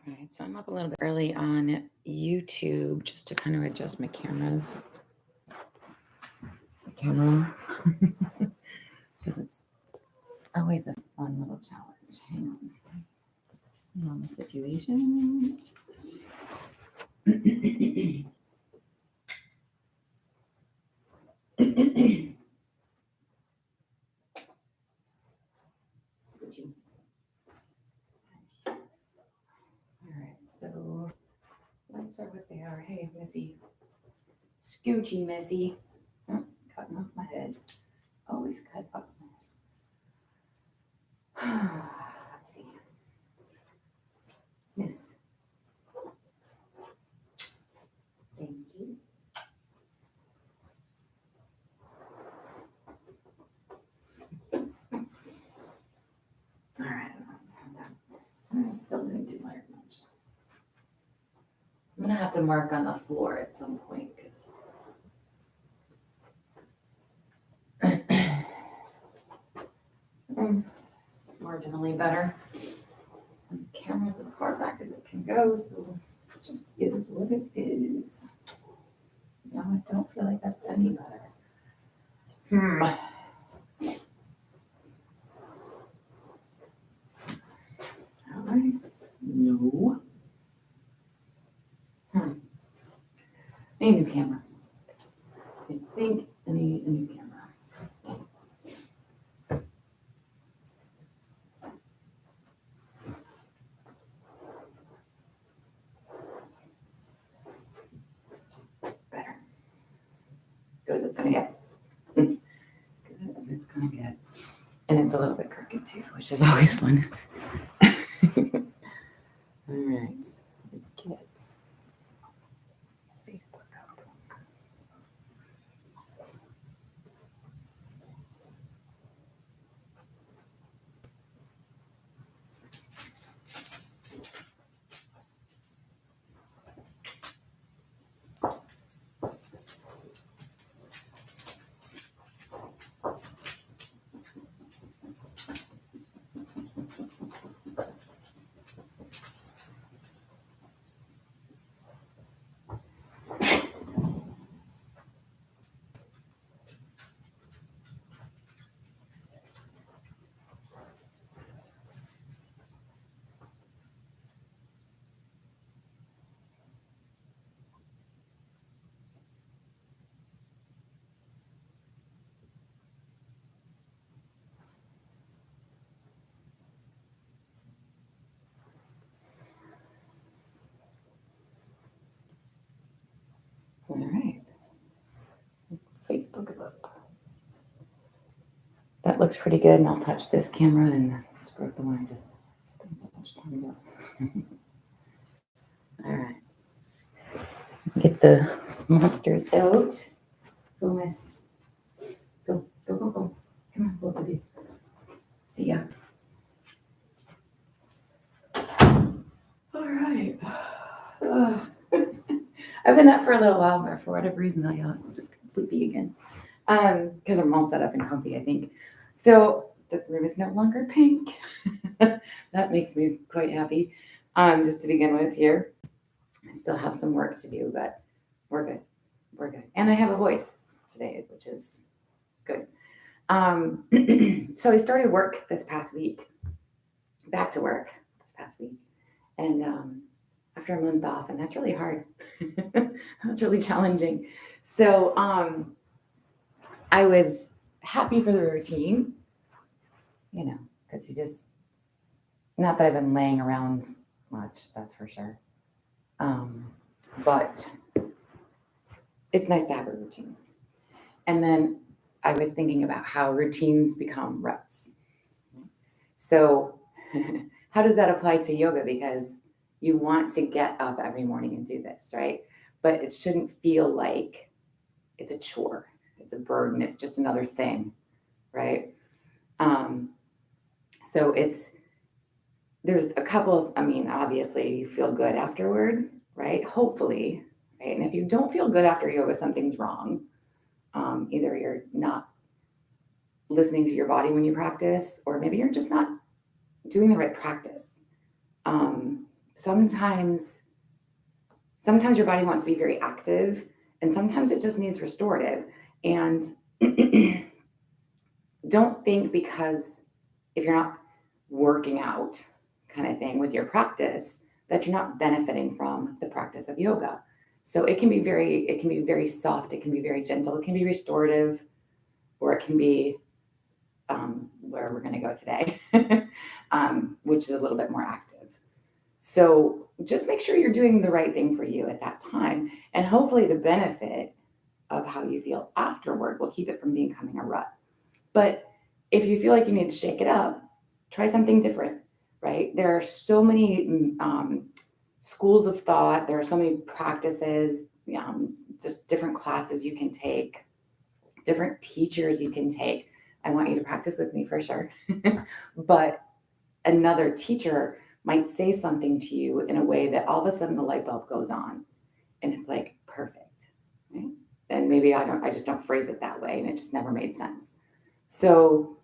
All right, so I'm up a little bit early on YouTube just to kind of adjust my camera, because it's always a fun little challenge. Hang on, let's get on the situation. All right, so lights are what they are. Hey, Missy, Scoochie Missy, oh, cutting off my head. Always cut up. Let's see, Miss. Thank you. All right, let's have that. I still didn't do very much. I'm gonna have to mark on the floor at some point because marginally better. And the camera's as far back as it can go, so it just is what it is. Now I don't feel like that's any better. All right. No. I need a new camera. I think I need a new camera. Better. Good as it's gonna get. Good as it's gonna get. And it's a little bit crooked too, which is always fun. All right. Get Facebook up. All right. Facebook up. That looks pretty good, and I'll touch this camera and just broke the one I just spent so much time doing. All right. Get the monsters out. Go, Miss. Go, go, go, go. Come on, both of you. See ya. All right. I've been up for a little while, but for whatever reason, I just got sleepy again. Because I'm all set up and comfy, I think. So the room is no longer pink. That makes me quite happy. Just to begin with here, I still have some work to do, but we're good. We're good. And I have a voice today, which is good. So I started work this past week, back to work this past week. And after a month off, and that's really hard. That's really challenging. So I was happy for the routine, because you just, not that I've been laying around much, that's for sure. But it's nice to have a routine. And then I was thinking about how routines become ruts. So how does that apply to yoga? Because you want to get up every morning and do this, right? But it shouldn't feel like it's a chore, it's a burden, it's just another thing, right? So there's a couple of, obviously you feel good afterward, right? Hopefully, right? And if you don't feel good after yoga, something's wrong. Either you're not listening to your body when you practice, or maybe you're just not doing the right practice. sometimes your body wants to be very active, and sometimes it just needs restorative. And don't think because if you're not working out kind of thing with your practice that you're not benefiting from the practice of yoga. So it can be very soft, it can be very gentle, it can be restorative, or it can be where we're going to go today, which is a little bit more active. So just make sure you're doing the right thing for you at that time. And hopefully the benefit of how you feel afterward will keep it from becoming a rut. But if you feel like you need to shake it up, try something different, right? There are so many schools of thought. There are so many practices, just different classes you can take, different teachers you can take. I want you to practice with me for sure. But another teacher might say something to you in a way that all of a sudden the light bulb goes on and it's like perfect, right? And maybe I just don't phrase it that way and it just never made sense. So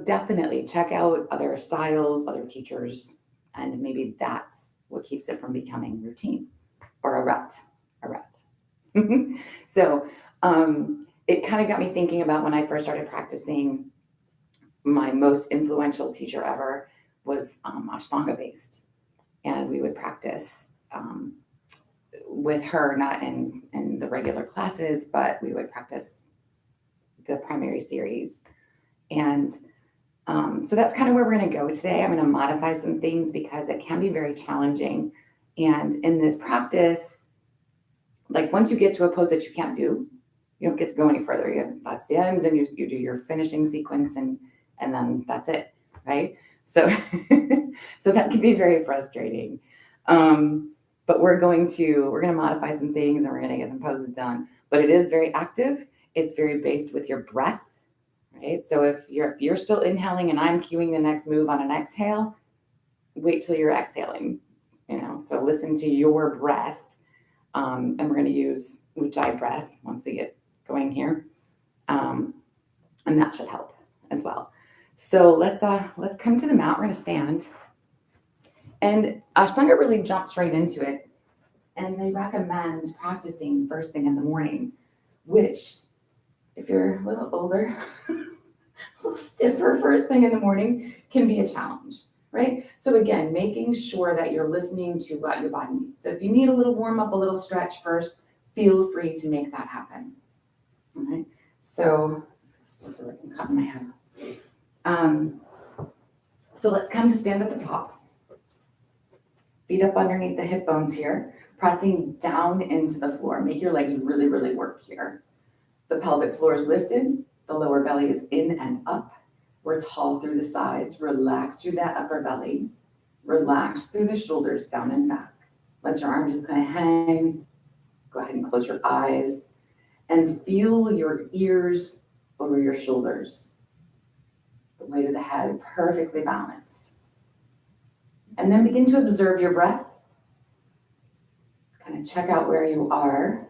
definitely check out other styles, other teachers, and maybe that's what keeps it from becoming routine or a rut. So it kind of got me thinking about when I first started practicing. My most influential teacher ever was Ashtanga based, and we would practice with her, not in the regular classes, but we would practice the primary series. And so that's kind of where we're going to go today. I'm going to modify some things because it can be very challenging. And in this practice, like once you get to a pose that you can't do, you don't get to go any further. That's the end, and you do your finishing sequence, and then that's it, right? So, so that can be very frustrating. But we're going to modify some things, and we're going to get some poses done. But it is very active. It's very based with your breath, right? So if you're still inhaling and I'm cueing the next move on an exhale, wait till you're exhaling. So listen to your breath. And we're going to use Ujjayi breath once we get going here. And that should help as well. So let's come to the mat. We're going to stand. And Ashtanga really jumps right into it. And they recommend practicing first thing in the morning, which if you're a little older, a little stiffer first thing in the morning can be a challenge, right? So again, making sure that you're listening to what your body needs. So if you need a little warm up, a little stretch first, feel free to make that happen. All right. So I still feel like I'm cutting my head. So let's come to stand at the top. Feet up underneath the hip bones here, pressing down into the floor. Make your legs really, really work here. The pelvic floor is lifted. The lower belly is in and up. We're tall through the sides. Relax through that upper belly. Relax through the shoulders, down and back. Let your arm just kind of hang. Go ahead and close your eyes and feel your ears over your shoulders. The weight of the head perfectly balanced. And then begin to observe your breath. Kind of check out where you are.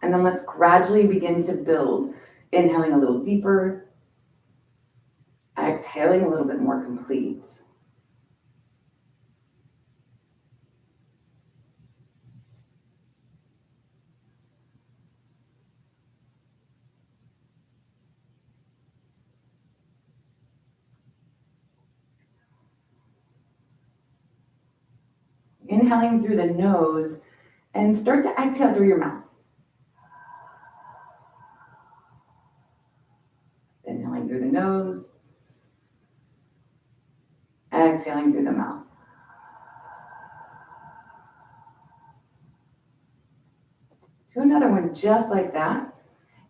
And then let's gradually begin to build. Inhaling a little deeper. Exhaling a little bit more complete. Inhaling through the nose and start to exhale through your mouth. Inhaling through the nose, exhaling through the mouth. Do another one just like that.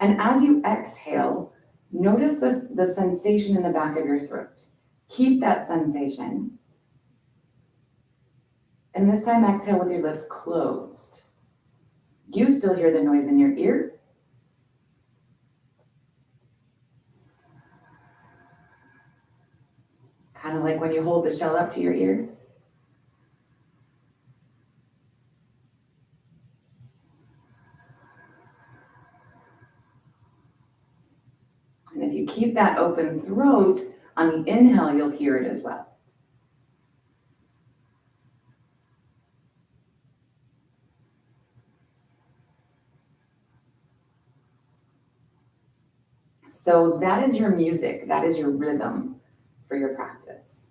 And as you exhale, notice the sensation in the back of your throat. Keep that sensation. And this time exhale with your lips closed. You still hear the noise in your ear. Kind of like when you hold the shell up to your ear. And if you keep that open throat, on the inhale, you'll hear it as well. So that is your music, that is your rhythm for your practice.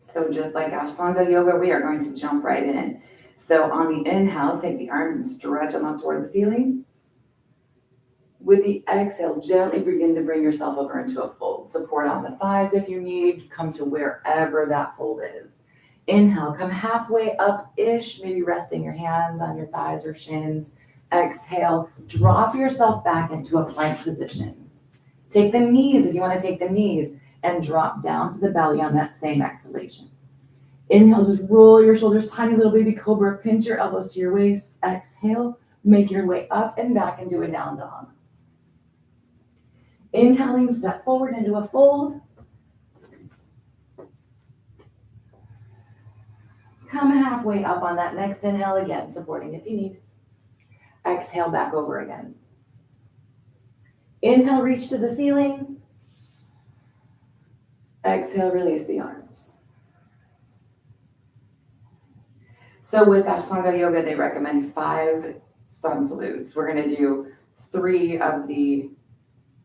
So just like Ashtanga yoga, we are going to jump right in. So on the inhale, take the arms and stretch them up toward the ceiling. With the exhale, gently begin to bring yourself over into a fold. Support on the thighs if you need. Come to wherever that fold is. Inhale, come halfway up-ish, maybe resting your hands on your thighs or shins. Exhale, drop yourself back into a plank position. Take the knees, if you want to take the knees, and drop down to the belly on that same exhalation. Inhale, just roll your shoulders, tiny little baby cobra, pinch your elbows to your waist. Exhale, make your way up and back into a down dog. Inhaling, step forward into a fold. Come halfway up on that next inhale again, supporting if you need. Exhale, back over again. Inhale, reach to the ceiling. Exhale, release the arms. So with Ashtanga yoga, they recommend 5 sun salutes. We're going to do 3 of the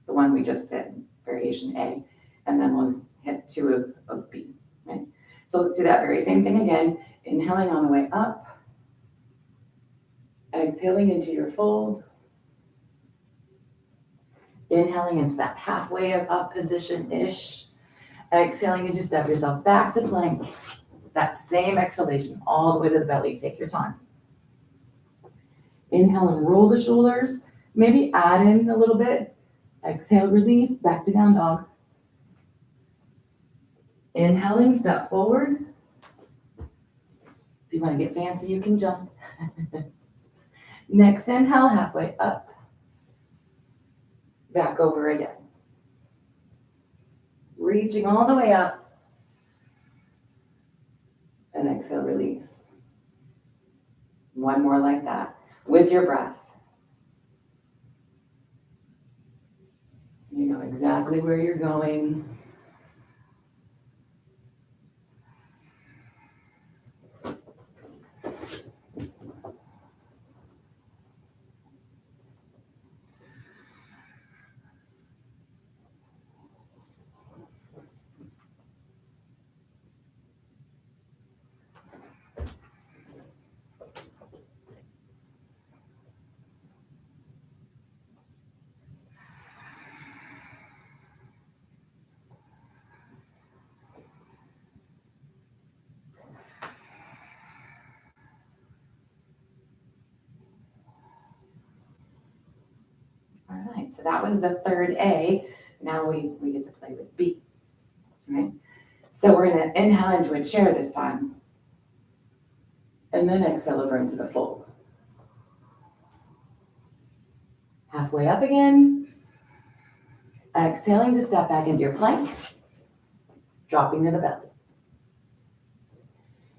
one we just did, variation A, and then we'll hit 2 of B, right? So let's do that very same thing again. Inhaling on the way up. Exhaling into your fold. Inhaling into that halfway up position-ish. Exhaling as you step yourself back to plank. That same exhalation all the way to the belly. Take your time. Inhale and roll the shoulders. Maybe add in a little bit. Exhale, release, back to down dog. Inhaling, step forward. If you want to get fancy, you can jump. Next inhale, halfway up. Back over again. Reaching all the way up. And exhale, release. One more like that with your breath. You know exactly where you're going. All right, so that was the third A. Now we get to play with B, right? So we're gonna inhale into a chair this time, and then exhale over into the fold. Halfway up again. Exhaling to step back into your plank, dropping to the belly.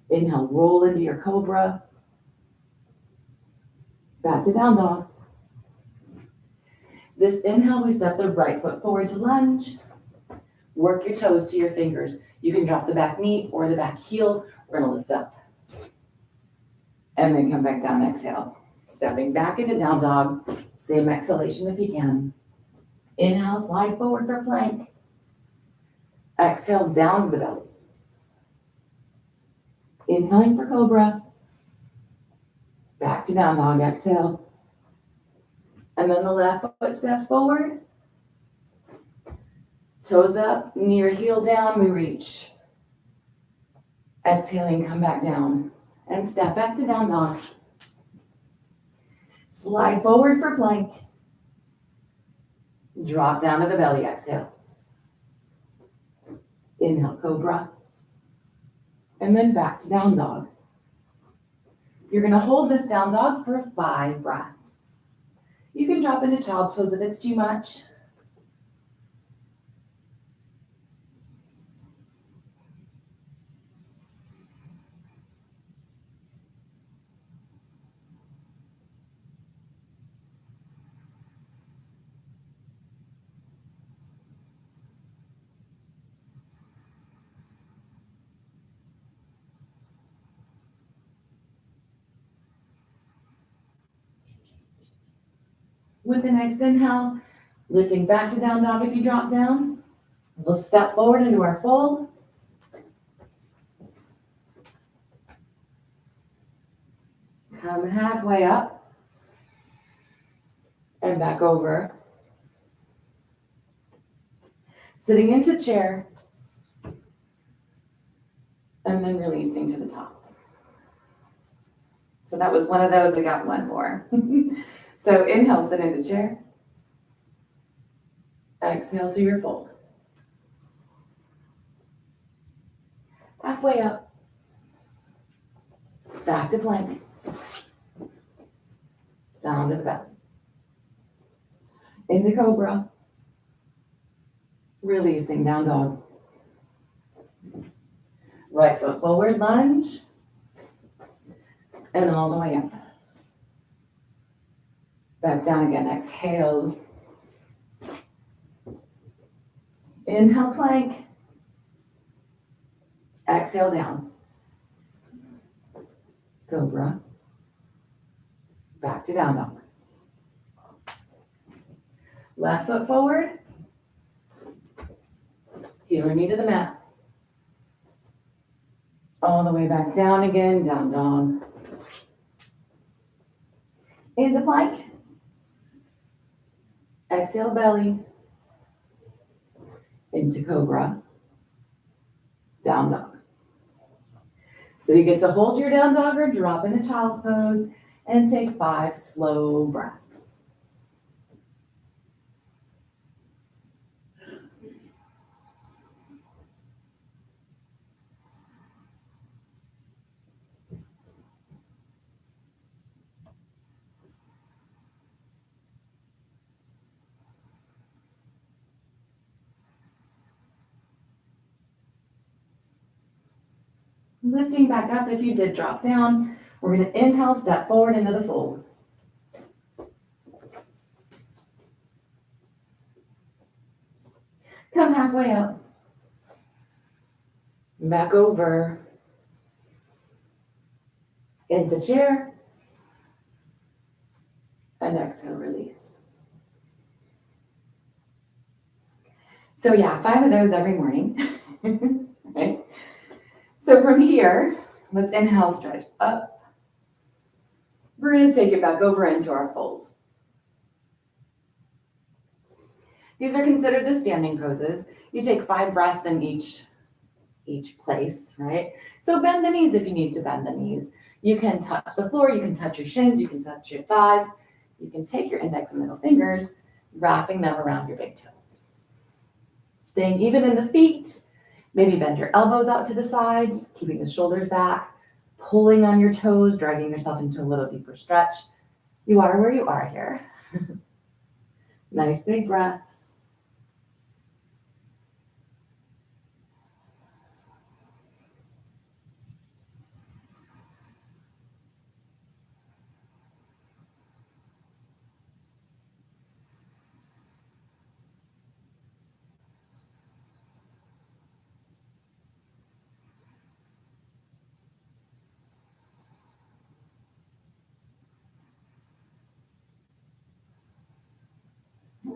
Inhale, roll into your cobra. Back to down dog. This inhale, we step the right foot forward to lunge. Work your toes to your fingers. You can drop the back knee or the back heel. We're gonna lift up. And then come back down, exhale. Stepping back into down dog. Same exhalation if you can. Inhale, slide forward for plank. Exhale, down to the belly. Inhaling for cobra. Back to down dog, exhale. And then the left foot steps forward. Toes up, knee or heel down, we reach. Exhaling, come back down. And step back to down dog. Slide forward for plank. Drop down to the belly, exhale. Inhale, cobra. And then back to down dog. You're gonna hold this down dog for 5 breaths. You can drop into child's pose if it's too much. With the next inhale, lifting back to down dog if you drop down. We'll step forward into our fold. Come halfway up and back over. Sitting into chair and then releasing to the top. So that was one of those, we got one more. So inhale, sit into chair. Exhale to your fold. Halfway up. Back to plank. Down to the belly. Into cobra. Releasing down dog. Right foot forward, lunge. And all the way up. Back down again, exhale. Inhale, plank. Exhale, down. Cobra. Back to down dog. Left foot forward. Heel or knee to the mat. All the way back down again, down dog. Into plank. Exhale, belly. Into cobra. Down dog. So you get to hold your down dog or drop into child's pose and take 5 slow breaths. Lifting back up if you did drop down. We're going to inhale, step forward into the fold. Come halfway up. Back over. Into chair. And exhale, release. So yeah, 5 of those every morning. Right? So from here, let's inhale, stretch up. We're going to take it back over into our fold. These are considered the standing poses. You take 5 breaths in each place, right? So bend the knees if you need to bend the knees. You can touch the floor, you can touch your shins, you can touch your thighs. You can take your index and middle fingers, wrapping them around your big toes. Staying even in the feet. Maybe bend your elbows out to the sides, keeping the shoulders back, pulling on your toes, dragging yourself into a little deeper stretch. You are where you are here. Nice big breaths.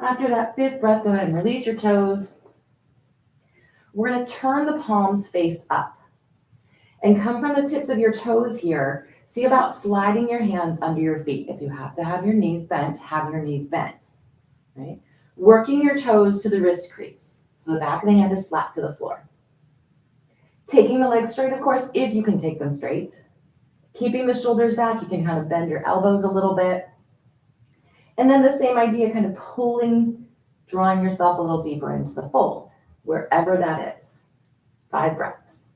After that 5th breath, go ahead and release your toes. We're going to turn the palms face up and come from the tips of your toes here. See about sliding your hands under your feet. If you have to have your knees bent, have your knees bent, right? Working your toes to the wrist crease. So the back of the hand is flat to the floor. Taking the legs straight, of course, if you can take them straight. Keeping the shoulders back, you can kind of bend your elbows a little bit. And then the same idea, kind of pulling, drawing yourself a little deeper into the fold, wherever that is. 5 breaths.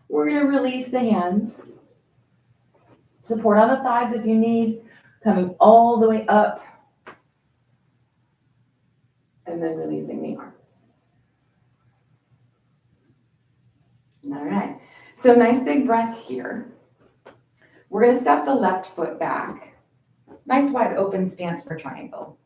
We're going to release the hands. Support on the thighs if you need. Coming all the way up. And then releasing the arms. All right. So nice big breath here. We're going to step the left foot back. Nice wide open stance for triangle.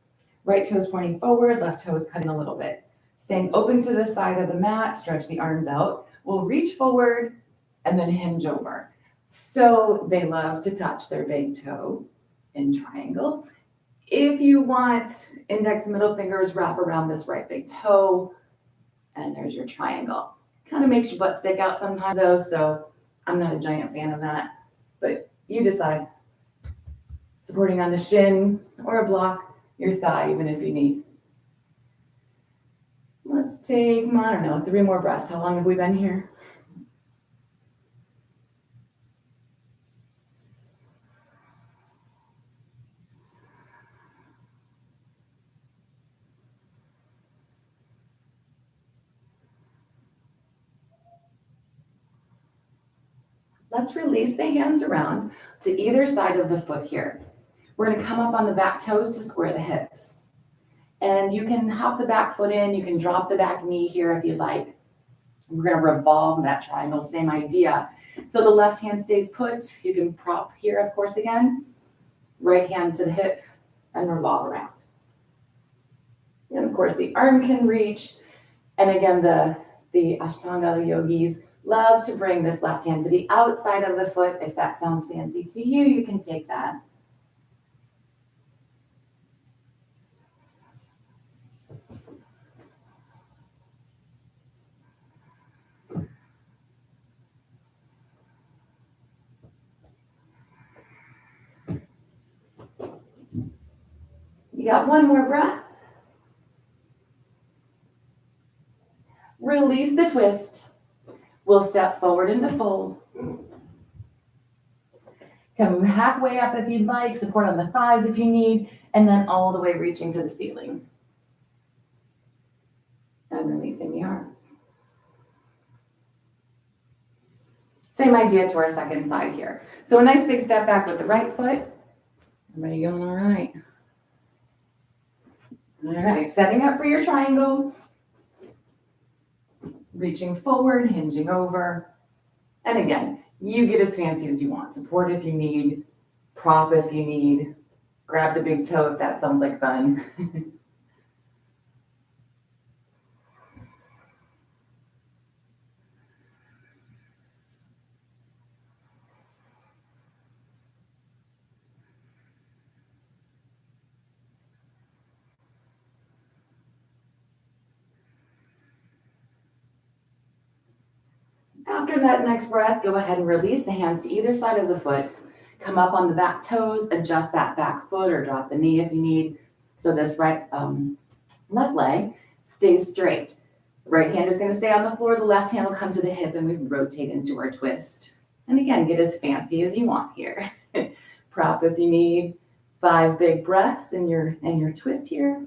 Right toes pointing forward, left toes cutting a little bit. Staying open to the side of the mat, stretch the arms out. We'll reach forward and then hinge over. So they love to touch their big toe in triangle. If you want, index and middle fingers wrap around this right big toe, and there's your triangle. Kind of makes your butt stick out sometimes though, so I'm not a giant fan of that, but you decide. Supporting on the shin or a block, your thigh, even if you need. Let's take, I don't know, 3 more breaths. How long have we been here? Let's release the hands around to either side of the foot here. We're going to come up on the back toes to square the hips. And you can hop the back foot in, you can drop the back knee here if you like. We're going to revolve that triangle, same idea. So the left hand stays put. You can prop here, of course, again. Right hand to the hip and revolve around. And of course, the arm can reach. And again, the Ashtanga yogis love to bring this left hand to the outside of the foot. If that sounds fancy to you, you can take that. You got 1 more breath. Release the twist. We'll step forward into fold. Come halfway up if you'd like, support on the thighs if you need, and then all the way reaching to the ceiling. And releasing the arms. Same idea to our second side here. So a nice big step back with the right foot. Everybody going all right? All right, setting up for your triangle. Reaching forward, hinging over. And again, you get as fancy as you want. Support if you need, prop if you need, grab the big toe if that sounds like fun. After that next breath, go ahead and release the hands to either side of the foot. Come up on the back toes, adjust that back foot or drop the knee if you need. So this left leg stays straight. The right hand is going to stay on the floor. The left hand will come to the hip and we rotate into our twist. And again, get as fancy as you want here. Prop if you need. 5 big breaths in your twist here.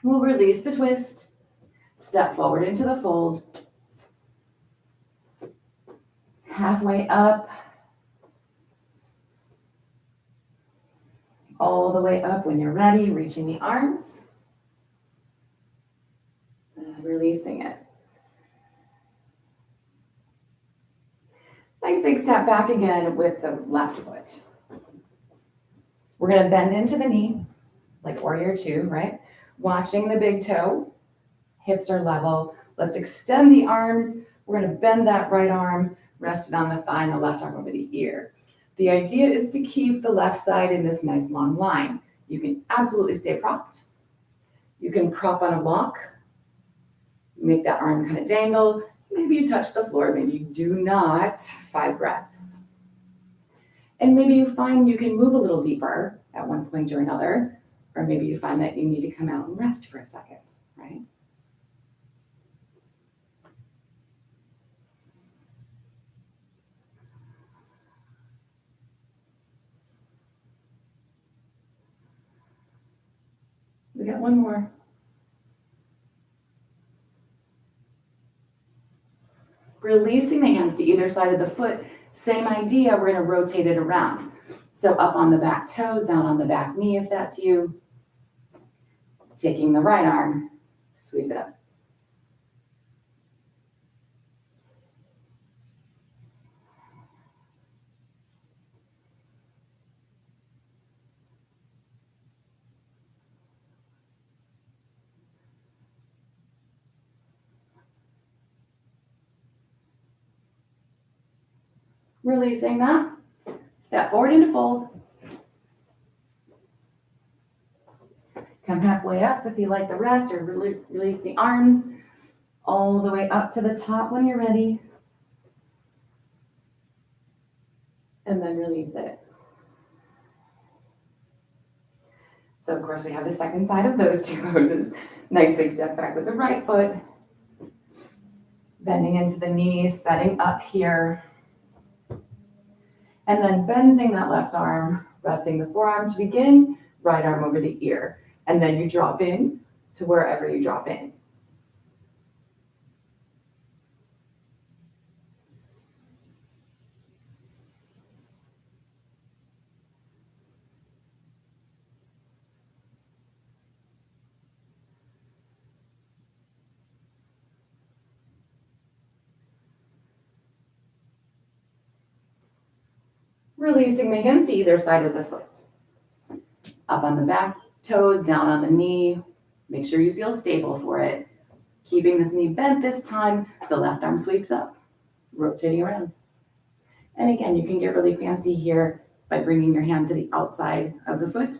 We'll release the twist, step forward into the fold, halfway up, all the way up when you're ready, reaching the arms, releasing it. Nice big step back again with the left foot. We're going to bend into the knee, like warrior 2, right? Watching the big toe, hips are level. Let's extend the arms. We're going to bend that right arm, rested on the thigh and the left arm over the ear. The idea is to keep the left side in this nice long line. You can absolutely stay propped. You can prop on a block, make that arm kind of dangle. Maybe you touch the floor, maybe you do not. 5 breaths. And maybe you find you can move a little deeper at one point or another, or maybe you find that you need to come out and rest for a second, right? We got 1 more. Releasing the hands to either side of the foot. Same idea, we're going to rotate it around. So up on the back toes, down on the back knee if that's you. Taking the right arm, sweep it up. Releasing that. Step forward into fold. Come halfway up if you like the rest, or release the arms all the way up to the top when you're ready. And then release it. So of course we have the second side of those two poses. Nice big step back with the right foot. Bending into the knees, setting up here. And then bending that left arm, resting the forearm to begin, right arm over the ear. And then you drop in to wherever you drop in. Releasing the hands to either side of the foot. Up on the back toes, down on the knee. Make sure you feel stable for it. Keeping this knee bent this time, the left arm sweeps up, rotating around. And again, you can get really fancy here by bringing your hand to the outside of the foot.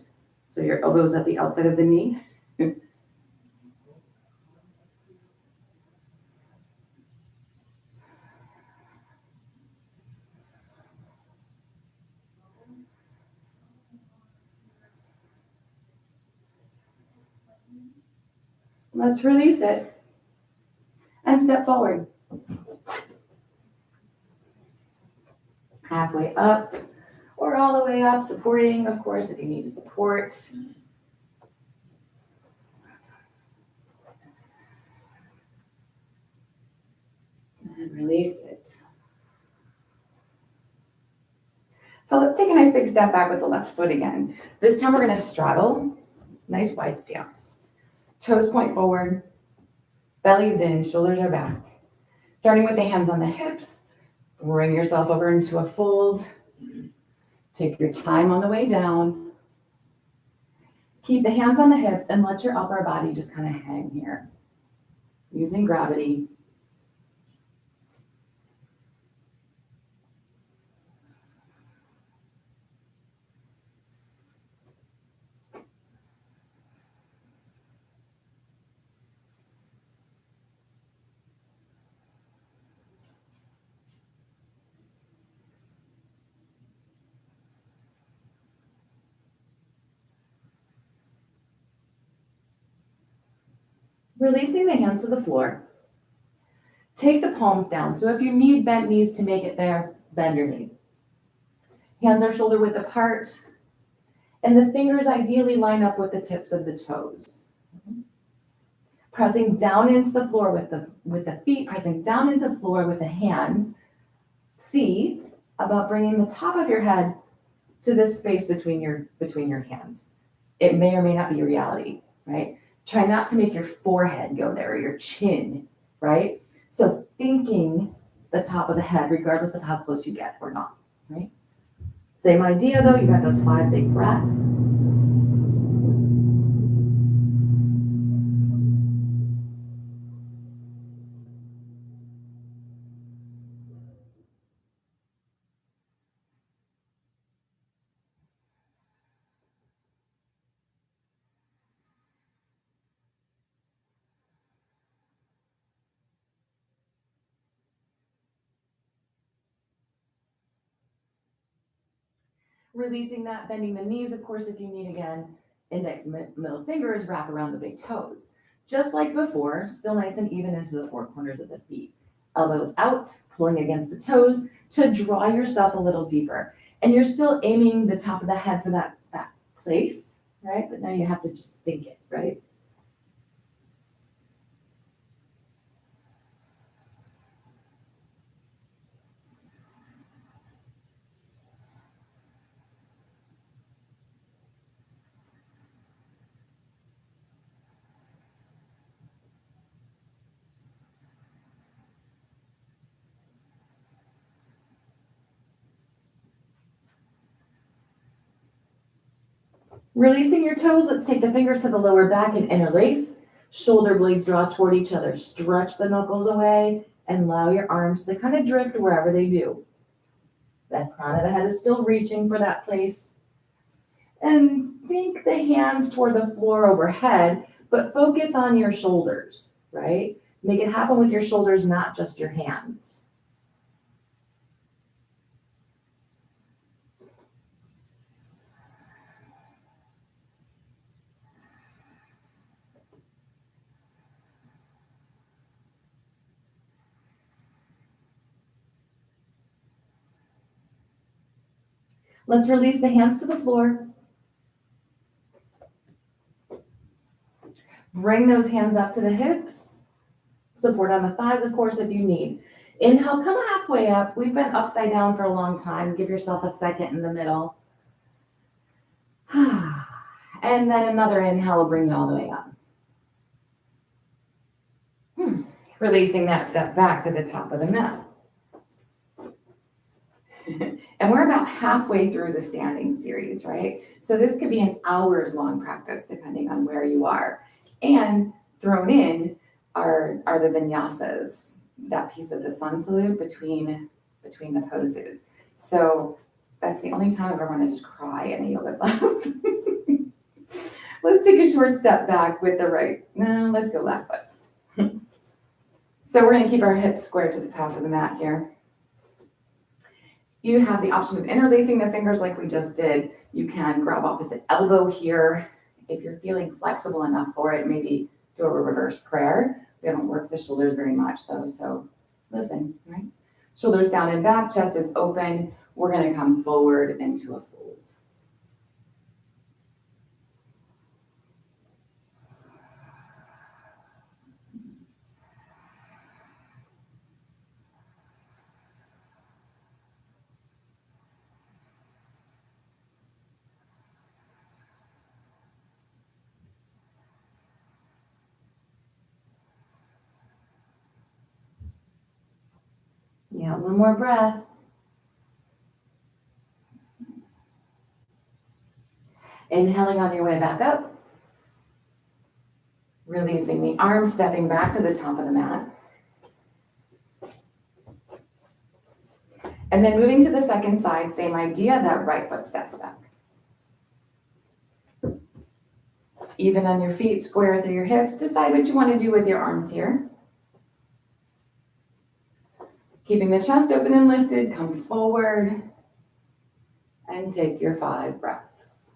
So your elbow's at the outside of the knee. Let's release it and step forward. Halfway up or all the way up, supporting, of course, if you need to support. And release it. So let's take a nice big step back with the left foot again. This time we're going to straddle, nice wide stance. Toes point forward, belly's in, shoulders are back. Starting with the hands on the hips, bring yourself over into a fold. Take your time on the way down. Keep the hands on the hips and let your upper body just kind of hang here, using gravity. Releasing the hands to the floor. Take the palms down. So if you need bent knees to make it there, bend your knees. Hands are shoulder width apart. And the fingers ideally line up with the tips of the toes. Pressing down into the floor with the feet, pressing down into the floor with the hands. See about bringing the top of your head to this space between your hands. It may or may not be your reality, right? Try not to make your forehead go there or your chin, right? So thinking the top of the head, regardless of how close you get or not, right? Same idea though, you got those 5 big breaths. Releasing that, bending the knees, of course, if you need again. Index and middle fingers wrap around the big toes. Just like before, still nice and even into the 4 corners of the feet. Elbows out, pulling against the toes to draw yourself a little deeper. And you're still aiming the top of the head for that place, right? But now you have to just think it, right? Releasing your toes, let's take the fingers to the lower back and interlace. Shoulder blades draw toward each other. Stretch the knuckles away and allow your arms to kind of drift wherever they do. That crown of the head is still reaching for that place. And think the hands toward the floor overhead, but focus on your shoulders, right? Make it happen with your shoulders, not just your hands. Let's release the hands to the floor. Bring those hands up to the hips. Support on the thighs, of course, if you need. Inhale, come halfway up. We've been upside down for a long time. Give yourself a second in the middle. And then another inhale will bring you all the way up. Releasing that step back to the top of the mat. And we're about halfway through the standing series, right? So this could be an hours long practice depending on where you are. And thrown in are the vinyasas, that piece of the sun salute between the poses. So that's the only time I've ever wanted to cry in a yoga class. Let's take a short step back with the right. No, let's go left foot. So we're going to keep our hips squared to the top of the mat here. You have the option of interlacing the fingers like we just did. You can grab opposite elbow here. If you're feeling flexible enough for it, maybe do a reverse prayer. We haven't worked the shoulders very much though, so listen, right? Shoulders down and back, chest is open. We're going to come forward into a fold. Yeah, one more breath. Inhaling on your way back up. Releasing the arms, stepping back to the top of the mat. And then moving to the second side, same idea, that right foot steps back. Even on your feet, square through your hips. Decide what you want to do with your arms here. Keeping the chest open and lifted, come forward and take your 5 breaths.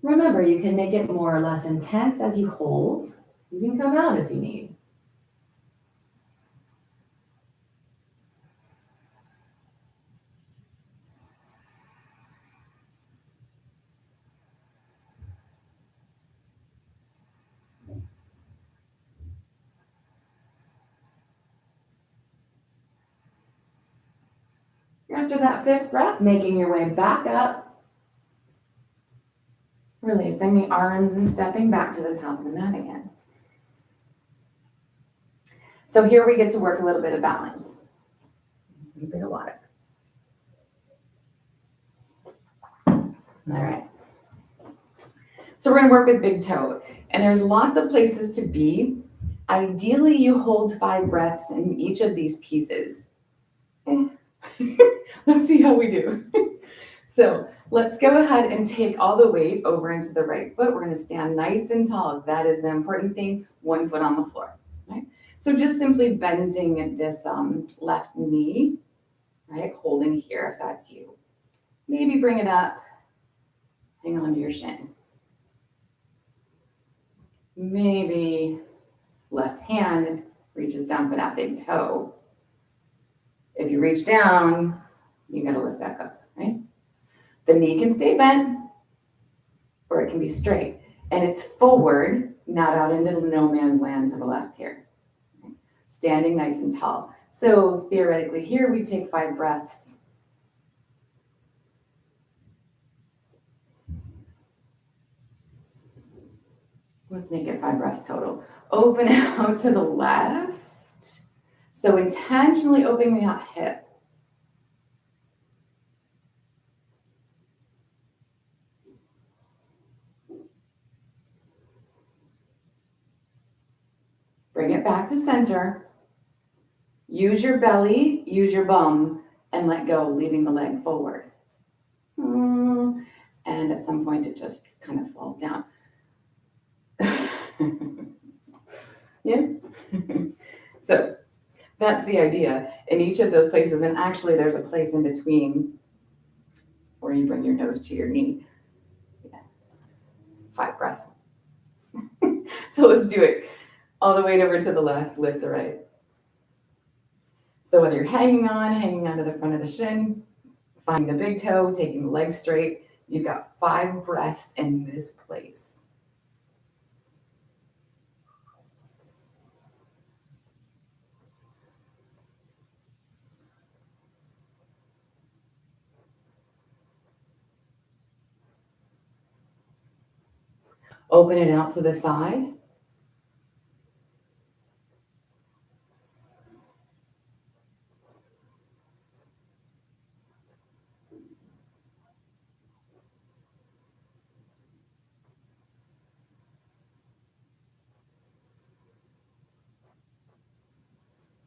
Remember, you can make it more or less intense as you hold. You can come out if you need. After that 5th breath, making your way back up, releasing the arms and stepping back to the top of the mat again. So here we get to work a little bit of balance. A bit of water. All right. So we're going to work with big toe, and there's lots of places to be. Ideally, you hold 5 breaths in each of these pieces. Let's see how we do. So let's go ahead and take all the weight over into the right foot. We're going to stand nice and tall. That is the important thing. 1 foot on the floor. Right? So just simply bending this left knee, right? Holding here if that's you. Maybe bring it up. Hang on to your shin. Maybe left hand reaches down for that big toe. If you reach down, you gotta lift back up, right? The knee can stay bent or it can be straight. And it's forward, not out into no man's land to the left here. Okay? Standing nice and tall. So theoretically here we take 5 breaths. Let's make it 5 breaths total. Open out to the left. So intentionally opening that hip. Bring it back to center. Use your belly, use your bum, and let go, leaving the leg forward. And at some point, it just kind of falls down. Yeah? So that's the idea in each of those places. And actually, there's a place in between where you bring your nose to your knee. Yeah. 5 breaths. So let's do it. All the way over to the left, lift the right. So whether you're hanging onto the front of the shin, finding the big toe, taking the leg straight, you've got 5 breaths in this place. Open it out to the side.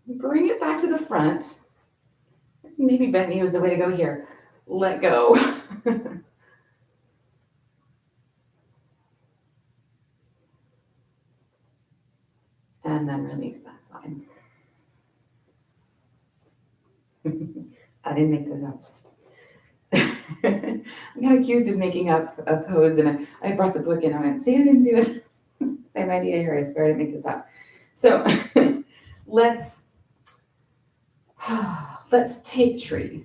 Bring it back to the front. Maybe bent knee was the way to go here. Let go. And then release that side. I didn't make this up. I got accused of making up a pose, and I brought the book in. I went, see, I didn't do it. Same idea here. I swear I didn't make this up. So let's take tree.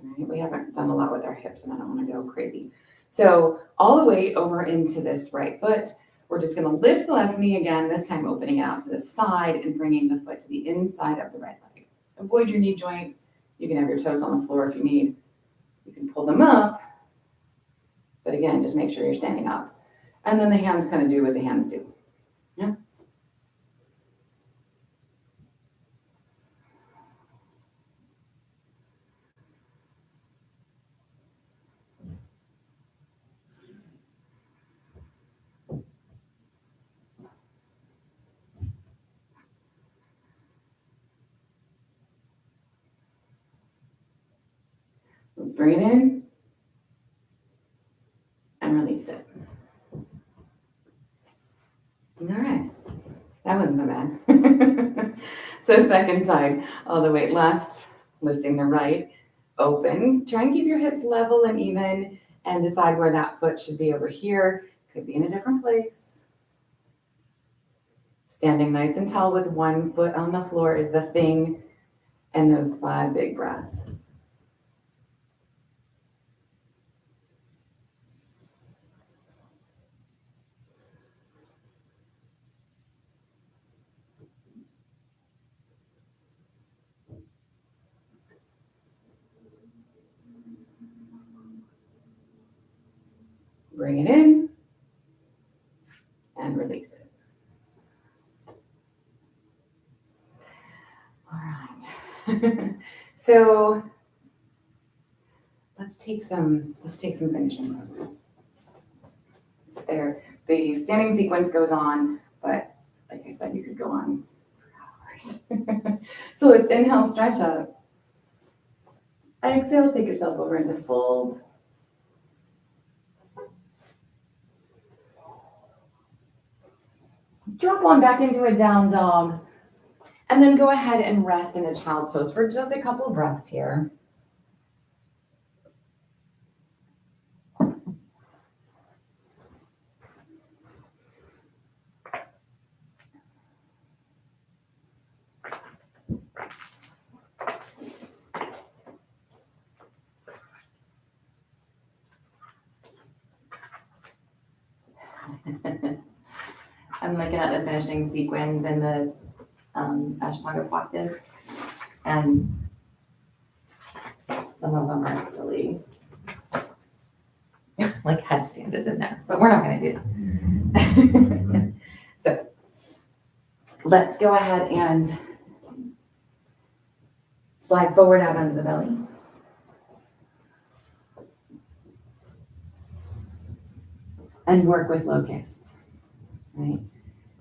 All right, we haven't done a lot with our hips, and I don't want to go crazy. So all the way over into this right foot. We're just going to lift the left knee again, this time opening it out to the side and bringing the foot to the inside of the right leg. Avoid your knee joint. You can have your toes on the floor if you need. You can pull them up, but again, just make sure you're standing up. And then the hands kind of do what the hands do. Yeah. Let's bring it in and release it. All right, that wasn't so bad. So second side, all the way left, lifting the right, open. Try and keep your hips level and even and decide where that foot should be over here. Could be in a different place. Standing nice and tall with one foot on the floor is the thing, and those 5 big breaths. Bring it in and release it. All right. So let's take some finishing poses. There, the standing sequence goes on, but like I said, you could go on for hours. So let's inhale, stretch up. Exhale, take yourself over into fold. Drop on back into a down dog. And then go ahead and rest in a child's pose for just a couple of breaths here. I'm looking at the finishing sequence in the Ashtanga practice, and some of them are silly. Like headstand is in there, but we're not going to do that. So let's go ahead and slide forward out onto the belly. And work with locust, right?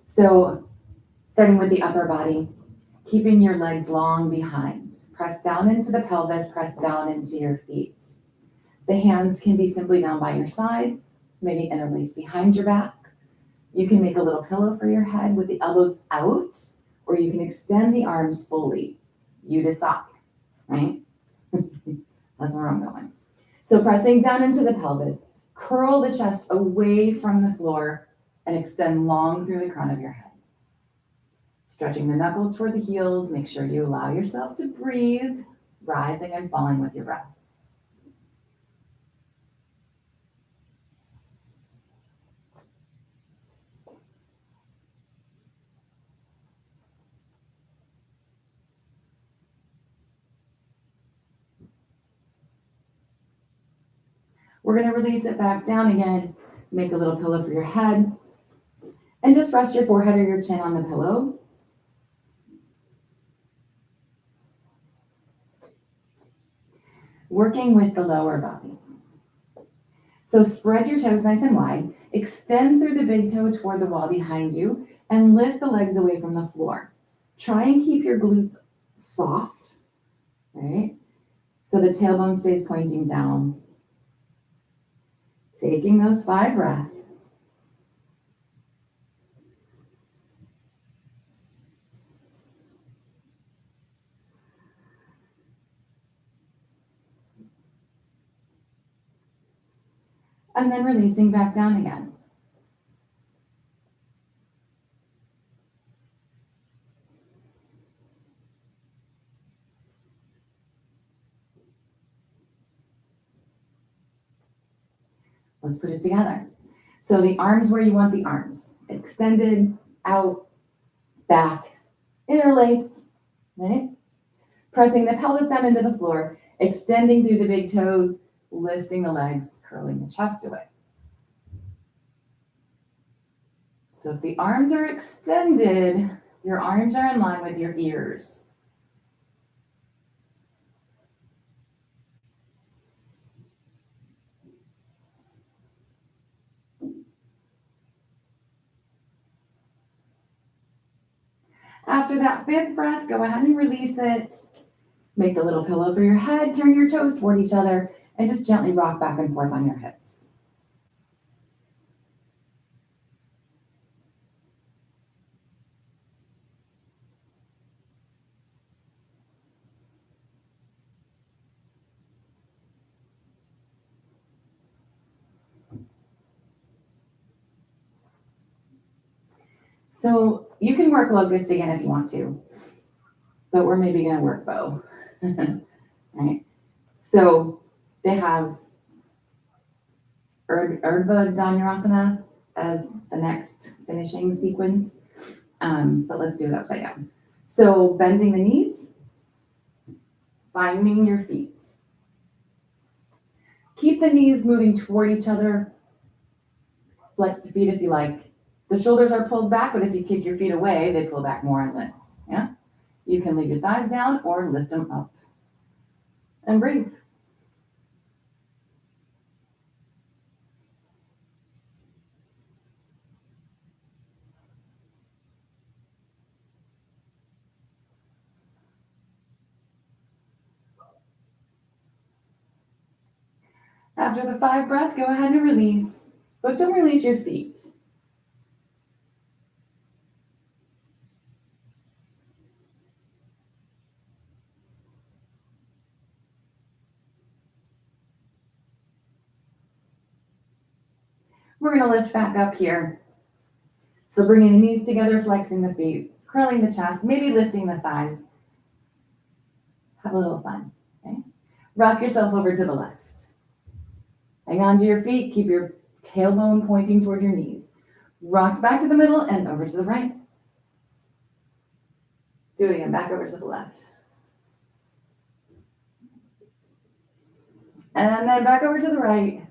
So Starting with the upper body, keeping your legs long behind. Press down into the pelvis, press down into your feet. The hands can be simply down by your sides, maybe interlaced behind your back. You can make a little pillow for your head with the elbows out, or you can extend the arms fully. You decide, right? That's where I'm going. So pressing down into the pelvis, curl the chest away from the floor and extend long through the crown of your head. Stretching the knuckles toward the heels, make sure you allow yourself to breathe, rising and falling with your breath. We're going to release it back down again, make a little pillow for your head, and just rest your forehead or your chin on the pillow. Working with the lower body. So spread your toes nice and wide, extend through the big toe toward the wall behind you, and lift the legs away from the floor. Try and keep your glutes soft, right? So the tailbone stays pointing down. Taking those 5 breaths. And then releasing back down again. Let's put it together. So the arms where you want the arms. Extended, out, back, interlaced, right? Pressing the pelvis down into the floor, extending through the big toes, lifting the legs, curling the chest away. So if the arms are extended, your arms are in line with your ears. After that 5th breath, go ahead and release it. Make a little pillow for your head, turn your toes toward each other, and just gently rock back and forth on your hips. So you can work locust again if you want to, but we're maybe going to work bow, right? So they have Urdhva Dhanurasana as the next finishing sequence, but let's do it upside down. So bending the knees, finding your feet. Keep the knees moving toward each other. Flex the feet if you like. The shoulders are pulled back, but if you kick your feet away, they pull back more and lift, yeah? You can leave your thighs down or lift them up. And breathe. After the 5 breath, go ahead and release, but don't release your feet. We're going to lift back up here. So bringing the knees together, flexing the feet, curling the chest, maybe lifting the thighs. Have a little fun, okay? Rock yourself over to the left. Hang on to your feet, keep your tailbone pointing toward your knees. Rock back to the middle and over to the right. Do it again, back over to the left. And then back over to the right.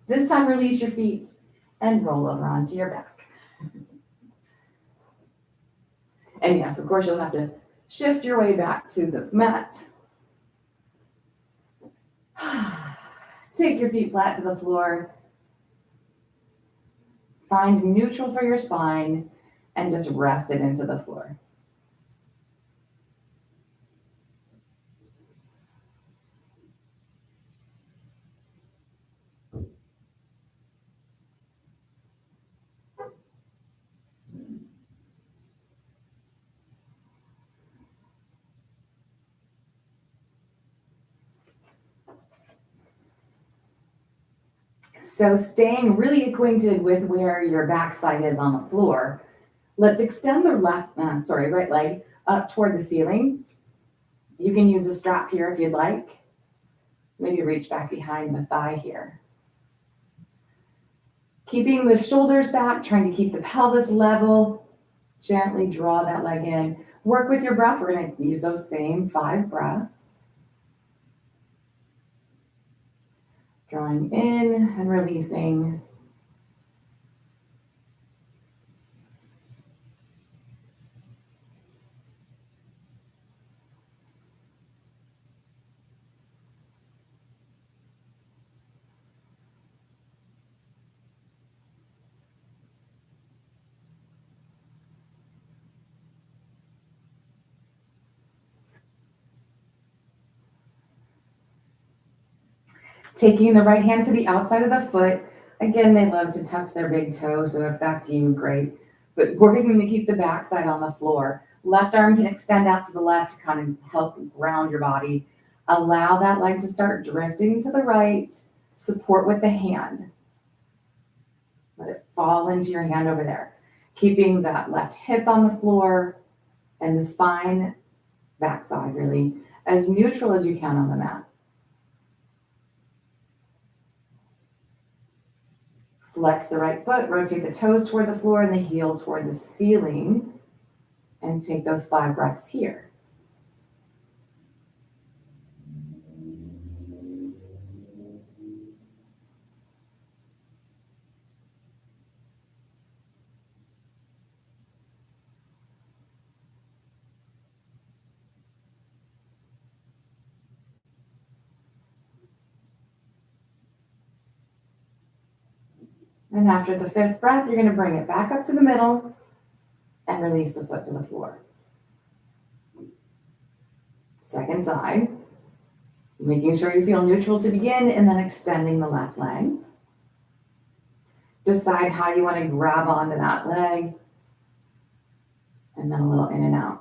This time release your feet and roll over onto your back. And yes, of course, you'll have to shift your way back to the mat. Take your feet flat to the floor. Find neutral for your spine. and just rest it into the floor. So staying really acquainted with where your backside is on the floor, let's extend the right leg up toward the ceiling. You can use a strap here if you'd like. Maybe reach back behind the thigh here. Keeping the shoulders back, trying to keep the pelvis level. Gently draw that leg in. Work with your breath. We're going to use those same 5 breaths. Drawing in and releasing. Taking the right hand to the outside of the foot. Again, they love to touch their big toe, so if that's you, great. But we're going to keep the backside on the floor. Left arm can extend out to the left to kind of help ground your body. Allow that leg to start drifting to the right. Support with the hand. Let it fall into your hand over there. Keeping that left hip on the floor and the spine, backside really, as neutral as you can on the mat. Flex the right foot, rotate the toes toward the floor and the heel toward the ceiling, and take those 5 breaths here. And after the 5th breath, you're going to bring it back up to the middle and release the foot to the floor. Second side, making sure you feel neutral to begin and then extending the left leg. Decide how you want to grab onto that leg and then a little in and out.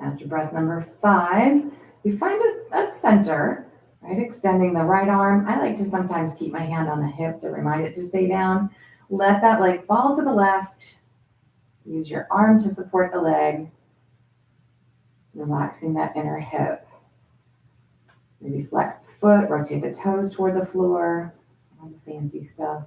After breath number 5, you find a center, right? Extending the right arm. I like to sometimes keep my hand on the hip to remind it to stay down. Let that leg fall to the left. Use your arm to support the leg, relaxing that inner hip. Maybe flex the foot, rotate the toes toward the floor, all the fancy stuff.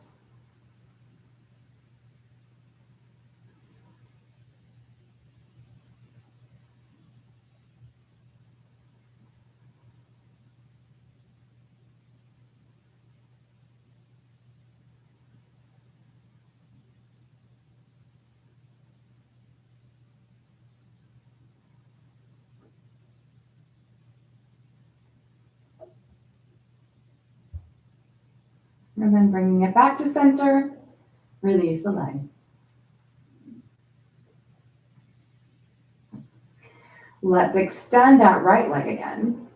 And then bringing it back to center, release the leg. Let's extend that right leg again.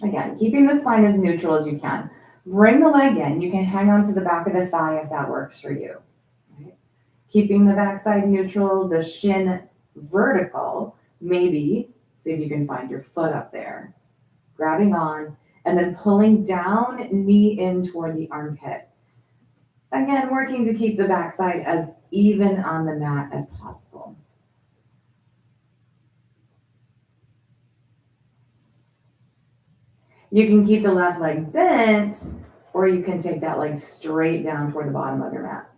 Again, keeping the spine as neutral as you can. Bring the leg in. You can hang on to the back of the thigh if that works for you. Right? Keeping the backside neutral, the shin vertical, maybe. See if you can find your foot up there. Grabbing on, and then pulling down, knee in toward the armpit. Again, working to keep the backside as even on the mat as possible. You can keep the left leg bent, or you can take that leg straight down toward the bottom of your mat.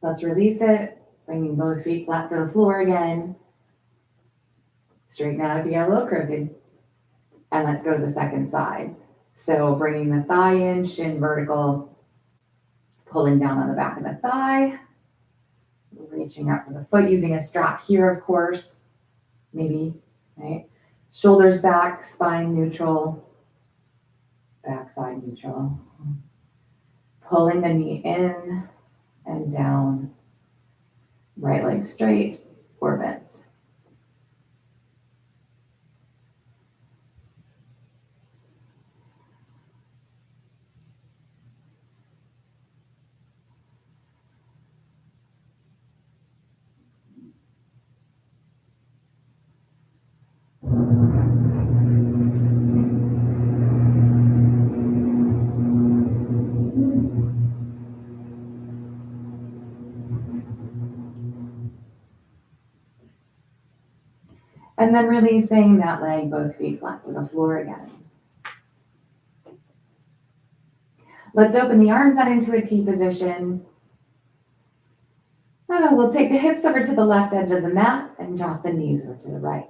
Let's release it, bringing both feet flat to the floor again. Straighten out if you got a little crooked. And let's go to the second side. So bringing the thigh in, shin vertical, pulling down on the back of the thigh, reaching out for the foot, using a strap here, of course, maybe, right? Shoulders back, spine neutral, backside neutral. Pulling the knee in and down, right leg straight or bent. And then releasing that leg, both feet flat to the floor again. Let's open the arms out into a T position. We'll take the hips over to the left edge of the mat and drop the knees over to the right.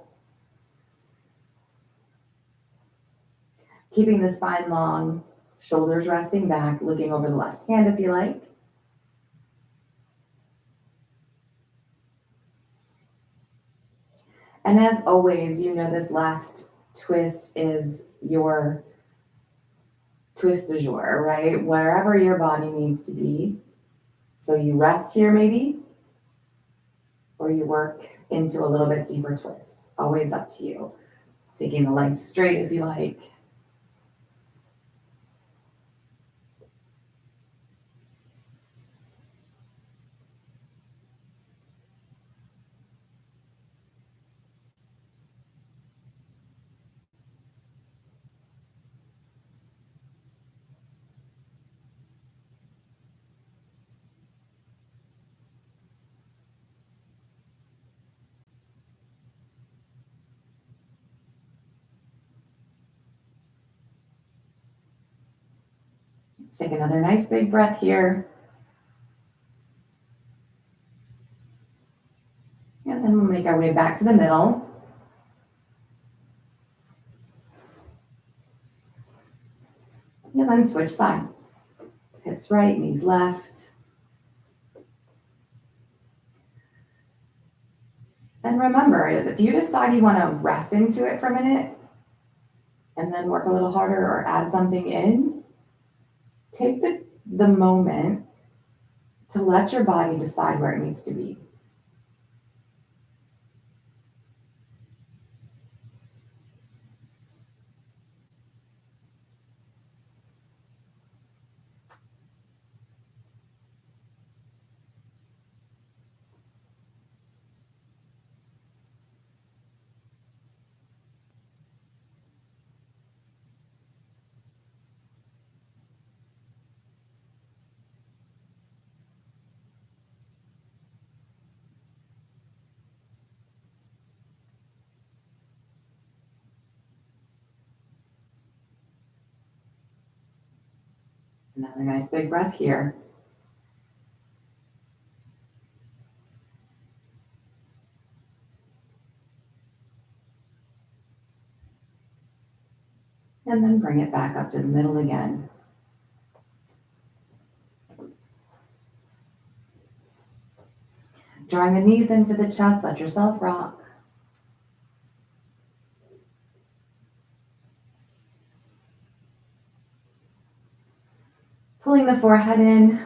Keeping the spine long, shoulders resting back, looking over the left hand if you like. And as always, you know this last twist is your twist du jour, right? Wherever your body needs to be. So you rest here maybe, or you work into a little bit deeper twist. Always up to you. Taking the legs straight if you like. Let's take another nice big breath here. And then we'll make our way back to the middle. And then switch sides. Hips right, knees left. And remember, if you decide you want to rest into it for a minute and then work a little harder or add something in, take the moment to let your body decide where it needs to be. Another nice big breath here. And then bring it back up to the middle again. Drawing the knees into the chest, let yourself rock. Pulling the forehead in,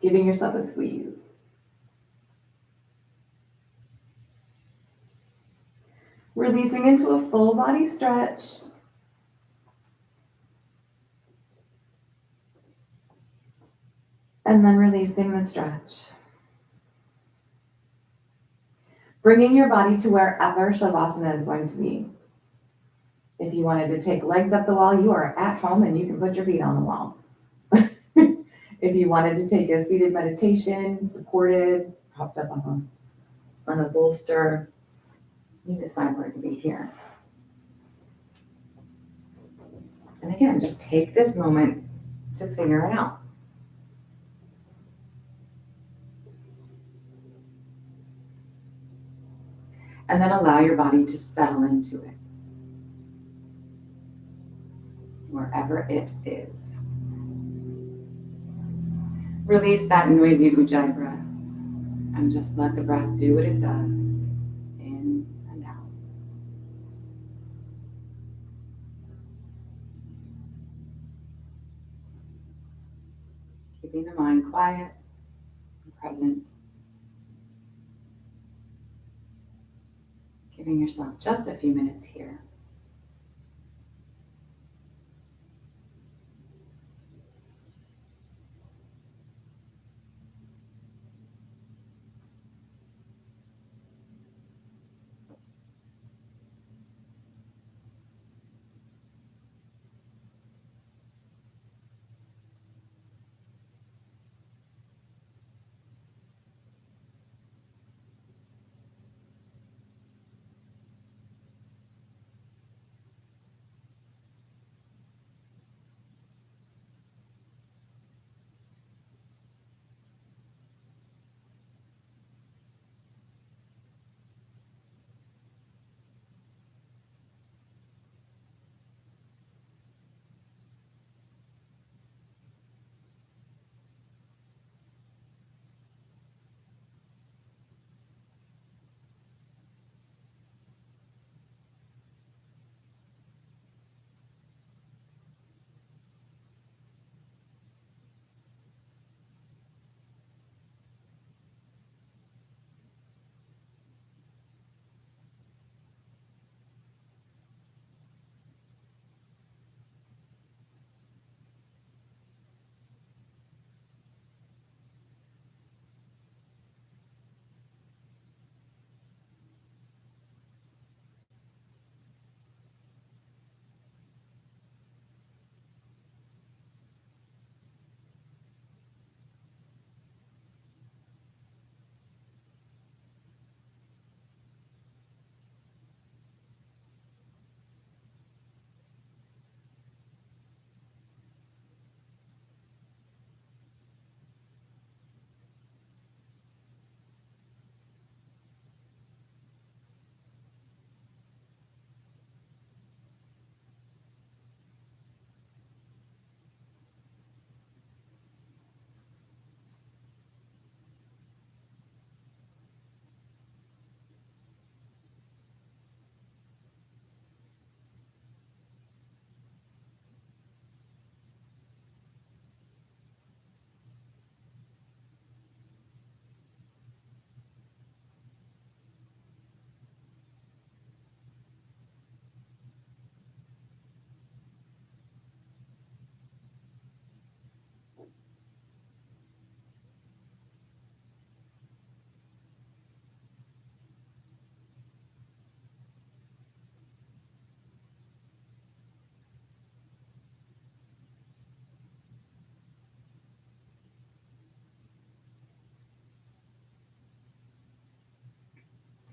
giving yourself a squeeze. Releasing into a full body stretch. And then releasing the stretch. Bringing your body to wherever Shavasana is going to be. If you wanted to take legs up the wall, you are at home and you can put your feet on the wall. If you wanted to take a seated meditation, supported, propped up on a bolster, you decide where to be here. And again, just take this moment to figure it out. And then allow your body to settle into it, wherever it is. Release that noisy ujjayi breath and just let the breath do what it does, in and out. Keeping the mind quiet and present. Giving yourself just a few minutes here.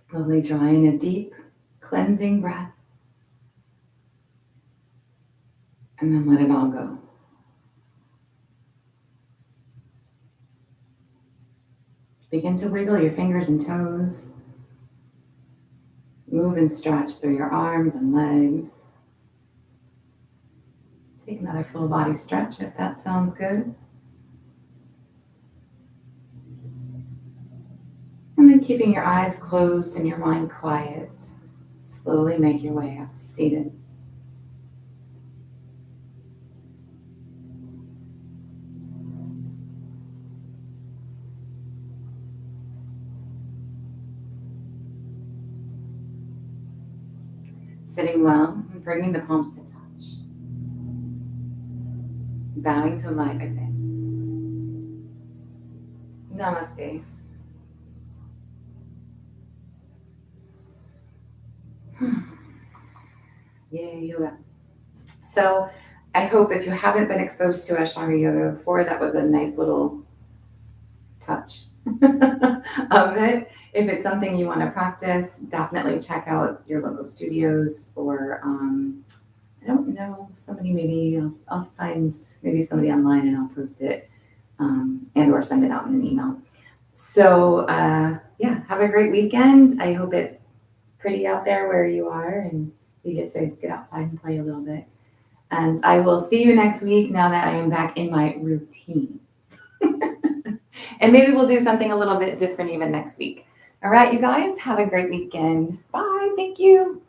Slowly drawing a deep, cleansing breath, and then let it all go. Begin to wiggle your fingers and toes. Move and stretch through your arms and legs. Take another full body stretch if that sounds good. And then keeping your eyes closed and your mind quiet, slowly make your way up to seated. Sitting well and bringing the palms to touch. Bowing to light within. Namaste. Yay, yoga. So I hope if you haven't been exposed to Ashtanga yoga before, that was a nice little touch of it. If it's something you want to practice, definitely check out your local studios or I don't know, somebody maybe I'll find maybe somebody online and I'll post it and or send it out in an email. So yeah, have a great weekend. I hope it's pretty out there where you are and you get to get outside and play a little bit. And I will see you next week now that I am back in my routine. And maybe we'll do something a little bit different even next week. All right, you guys, have a great weekend. Bye. Thank you.